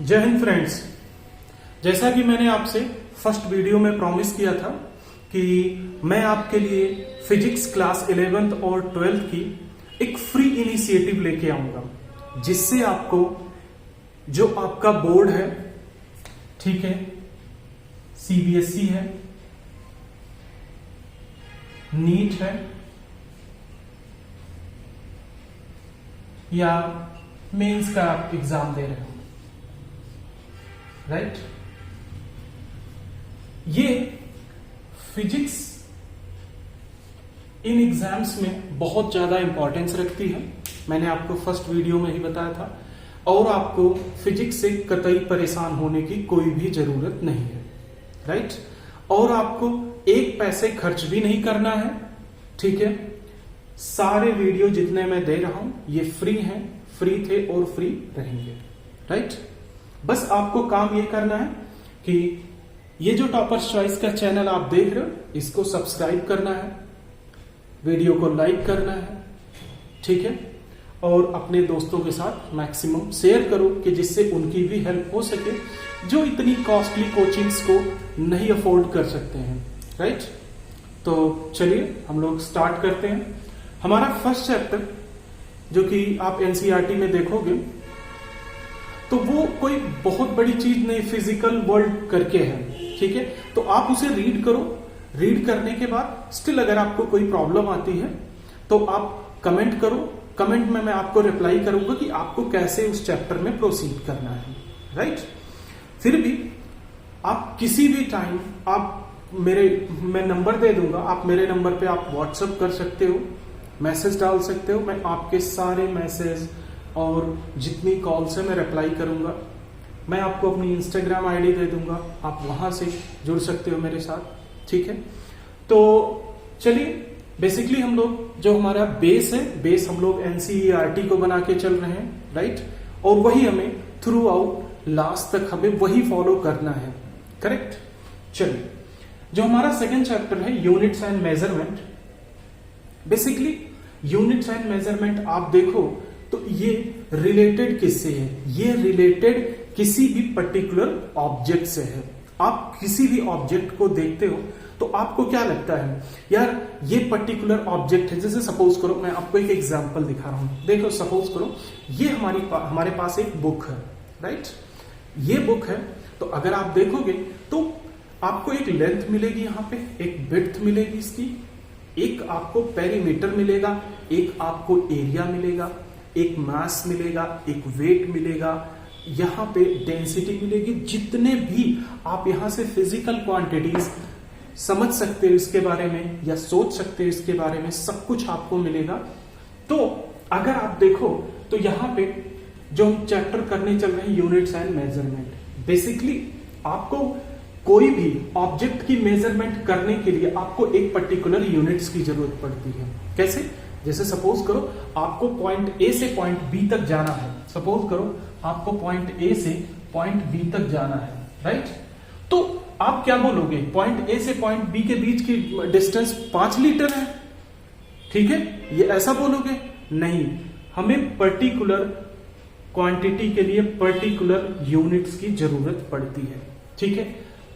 जय हिंद फ्रेंड्स। जैसा कि मैंने आपसे फर्स्ट वीडियो में प्रॉमिस किया था कि मैं आपके लिए फिजिक्स क्लास 11th और 12th की एक फ्री इनिशिएटिव लेके आऊंगा, जिससे आपको जो आपका बोर्ड है, ठीक है, सीबीएसई है, नीट है या मेंस का आप एग्जाम दे रहे हो, राइट, ये फिजिक्स इन एग्जाम्स में बहुत ज्यादा इंपॉर्टेंस रखती है। मैंने आपको फर्स्ट वीडियो में ही बताया था, और आपको फिजिक्स से कतई परेशान होने की कोई भी जरूरत नहीं है, राइट। और आपको एक पैसे खर्च भी नहीं करना है, ठीक है। सारे वीडियो जितने मैं दे रहा हूं ये फ्री हैं, फ्री थे और फ्री रहेंगे, राइट। बस आपको काम ये करना है कि ये जो टॉपर्स चॉइस का चैनल आप देख रहे हो, इसको सब्सक्राइब करना है, वीडियो को लाइक करना है, ठीक है, और अपने दोस्तों के साथ मैक्सिमम शेयर करो कि जिससे उनकी भी हेल्प हो सके, जो इतनी कॉस्टली कोचिंग्स को नहीं अफोर्ड कर सकते हैं, राइट। तो चलिए हम लोग स्टार्ट करते हैं। हमारा फर्स्ट चैप्टर जो कि आप एनसीईआरटी में देखोगे तो वो कोई बहुत बड़ी चीज नहीं, फिजिकल वर्ल्ड करके है, ठीक है। तो आप उसे रीड करो, रीड करने के बाद स्टिल अगर आपको कोई प्रॉब्लम आती है तो आप कमेंट करो, कमेंट में मैं आपको रिप्लाई करूंगा कि आपको कैसे उस चैप्टर में प्रोसीड करना है, राइट। फिर भी आप किसी भी टाइम मैं नंबर दे दूंगा, आप मेरे नंबर पे आप व्हाट्सएप कर सकते हो, मैसेज डाल सकते हो, मैं आपके सारे मैसेज और जितनी कॉल से मैं रिप्लाई करूंगा। मैं आपको अपनी इंस्टाग्राम आईडी दे दूंगा, आप वहां से जुड़ सकते हो मेरे साथ, ठीक है। तो चलिए, बेसिकली हम लोग जो हमारा बेस है, बेस हम लोग एनसीईआरटी को बना के चल रहे हैं, राइट, और वही हमें थ्रू आउट लास्ट तक हमें वही फॉलो करना है, करेक्ट। चलिए, जो हमारा सेकेंड चैप्टर है units and measurement. Basically units and measurement आप देखो तो ये रिलेटेड किससे है? ये रिलेटेड किसी भी पर्टिकुलर ऑब्जेक्ट से है। आप किसी भी ऑब्जेक्ट को देखते हो तो आपको क्या लगता है, यार ये पर्टिकुलर ऑब्जेक्ट है। जैसे सपोज करो, मैं आपको एक एग्जांपल दिखा रहा हूं, देखो सपोज करो ये हमारे पास एक बुक है, राइट। ये बुक है, तो अगर आप देखोगे तो आपको एक लेंथ मिलेगी, यहां पे एक विड्थ मिलेगी इसकी, एक आपको पेरीमीटर मिलेगा, एक आपको एरिया मिलेगा, एक मास मिलेगा, एक वेट मिलेगा, यहां पे डेंसिटी मिलेगी। जितने भी आप यहां से फिजिकल क्वांटिटीज समझ सकते हो इसके बारे में या सोच सकते हो इसके बारे में, सब कुछ आपको मिलेगा। तो अगर आप देखो तो यहां पे जो हम चैप्टर करने चल रहे हैं यूनिट्स एंड मेजरमेंट, बेसिकली आपको कोई भी ऑब्जेक्ट की मेजरमेंट करने के लिए आपको एक पर्टिकुलर यूनिट्स की जरूरत पड़ती है। कैसे? जैसे सपोज करो आपको पॉइंट ए से पॉइंट बी तक जाना है, सपोज करो आपको पॉइंट ए से पॉइंट बी तक जाना है, राइट। तो आप क्या बोलोगे? पॉइंट ए से पॉइंट बी के बीच की डिस्टेंस 5 लीटर है, ठीक है, ये ऐसा बोलोगे? नहीं, हमें पर्टिकुलर क्वांटिटी के लिए पर्टिकुलर यूनिट्स की जरूरत पड़ती है, ठीक है।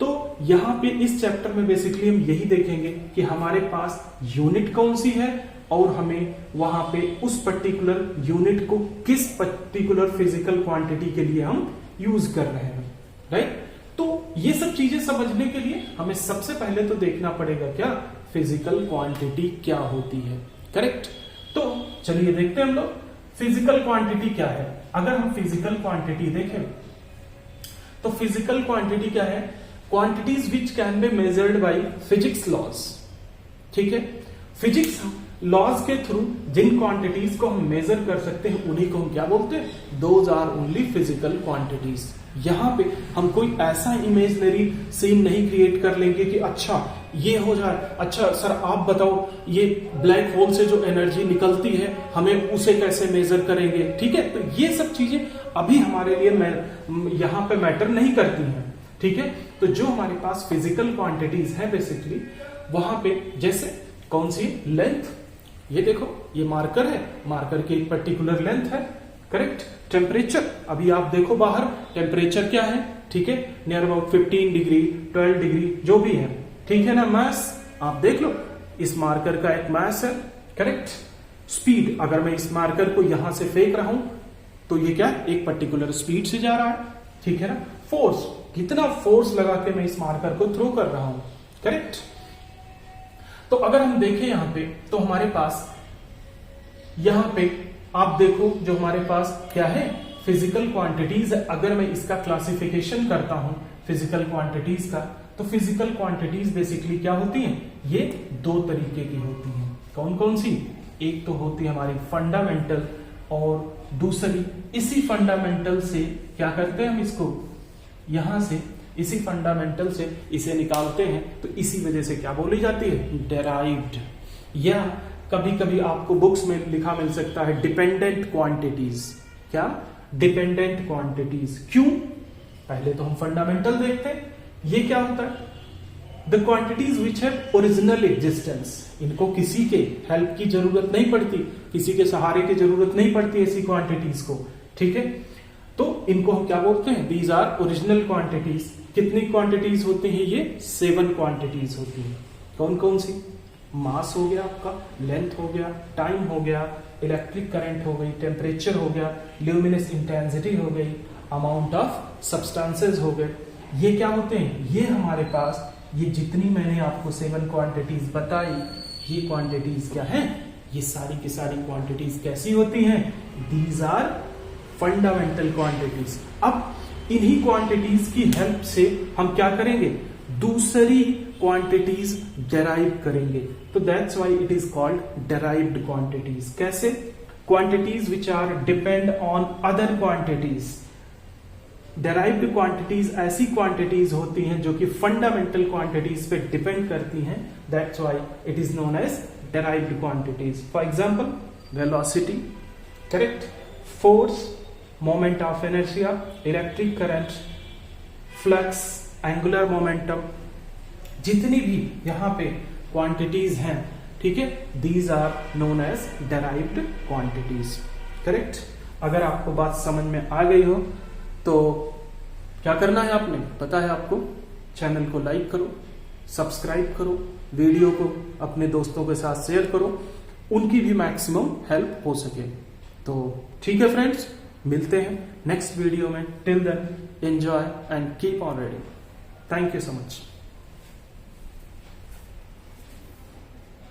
तो यहां पे इस चैप्टर में बेसिकली हम यही देखेंगे कि हमारे पास यूनिट कौन सी है और हमें वहां पे उस पर्टिकुलर यूनिट को किस पर्टिकुलर फिजिकल क्वांटिटी के लिए हम यूज कर रहे हैं, राइट। तो ये सब चीजें समझने के लिए हमें सबसे पहले तो देखना पड़ेगा क्या, फिजिकल क्वांटिटी क्या होती है, करेक्ट। तो चलिए देखते हैं हम लोग फिजिकल क्वांटिटी क्या है। अगर हम फिजिकल क्वांटिटी देखें तो फिजिकल क्वांटिटी क्या है? Quantities which can be measured by physics laws, ठीक है। फिजिक्स लॉज के थ्रू जिन क्वांटिटीज को हम मेजर कर सकते हैं उन्हीं को हम क्या बोलते हैं? Those are only physical quantities. यहां पे हम कोई ऐसा इमेजनरी सीन नहीं क्रिएट कर लेंगे कि अच्छा ये हो जाए, अच्छा सर आप बताओ ये ब्लैक होल से जो एनर्जी निकलती है हमें उसे कैसे मेजर करेंगे, ठीक है। तो ये सब चीजें अभी हमारे लिए यहां पे मैटर नहीं करती हैं, ठीक है। तो जो हमारे पास फिजिकल क्वांटिटीज है बेसिकली वहां पे, जैसे कौन सी? लेंथ। ये देखो ये मार्कर है, मार्कर की एक पर्टिकुलर लेंथ है, करेक्ट। टेम्परेचर, अभी आप देखो बाहर टेम्परेचर क्या है, ठीक है, नियर अबाउट 15 डिग्री 12 डिग्री जो भी है, ठीक है ना। मास आप देख लो, इस मार्कर का एक मास है, करेक्ट। स्पीड, अगर मैं इस मार्कर को यहां से फेंक रहा हूं तो ये क्या एक पर्टिकुलर स्पीड से जा रहा है, ठीक है ना। फोर्स, कितना फोर्स लगा के मैं इस मार्कर को थ्रो कर रहा हूं, करेक्ट। तो अगर हम देखें यहां पे तो हमारे पास यहां पे आप देखो जो हमारे पास क्या है, फिजिकल क्वांटिटीज। अगर मैं इसका क्लासिफिकेशन करता हूं फिजिकल क्वांटिटीज का, तो फिजिकल क्वांटिटीज बेसिकली क्या होती हैं, ये दो तरीके की होती हैं। कौन कौन सी, एक तो होती है हमारी फंडामेंटल, और दूसरी इसी फंडामेंटल से क्या करते हैं हम इसको यहां से इसी फंडामेंटल से इसे निकालते हैं, तो इसी वजह से क्या बोली जाती है, डेराइव्ड। या कभी कभी आपको बुक्स में लिखा मिल सकता है डिपेंडेंट क्वांटिटीज। क्या, डिपेंडेंट क्वांटिटीज। क्यों, पहले तो हम फंडामेंटल देखते हैं। ये क्या होता है, the quantities which have original existence. इनको किसी के हेल्प की जरूरत नहीं पड़ती, किसी के सहारे की जरूरत नहीं पड़ती ऐसी क्वांटिटीज को, ठीक है। तो इनको हम क्या बोलते हैं, दीज आर ओरिजिनल क्वांटिटीज। कितनी क्वांटिटीज होती हैं, ये 7 क्वांटिटीज होती हैं। कौन कौन सी, मास हो गया आपका, लेंथ हो गया, टाइम हो गया, इलेक्ट्रिक करंट हो गई, टेम्परेचर हो गया, ल्यूमिनस इंटेंसिटी हो गई, अमाउंट ऑफ सब्सटेंसेस हो गए। ये क्या होते हैं, ये हमारे पास ये जितनी मैंने आपको 7 क्वांटिटीज बताई, ये क्वांटिटीज क्या है, ये सारी की सारी क्वांटिटीज कैसी होती हैं, दीज आर फंडामेंटल क्वांटिटीज। अब इन्हीं क्वांटिटीज की हेल्प से हम क्या करेंगे, दूसरी क्वांटिटीज डेराइव करेंगे। तो that's why it is called derived quantities. कैसे, quantities which are depend on other quantities. Derived quantities ऐसी क्वांटिटीज होती हैं जो कि फंडामेंटल क्वांटिटीज पे डिपेंड करती हैं। That's why it is known as derived quantities. For example, velocity, correct, force, moment of inertia, electric current, flux, angular momentum, जितनी भी यहां पे क्वांटिटीज हैं, ठीक है, these are known as derived quantities, correct. अगर आपको बात समझ में आ गई हो तो क्या करना है आपने, पता है आपको, चैनल को लाइक करो, सब्सक्राइब करो, वीडियो को अपने दोस्तों के साथ शेयर करो, उनकी भी मैक्सिमम हेल्प हो सके। तो ठीक है फ्रेंड्स, मिलते हैं नेक्स्ट वीडियो में। Till then enjoy and keep on reading. Thank you so much.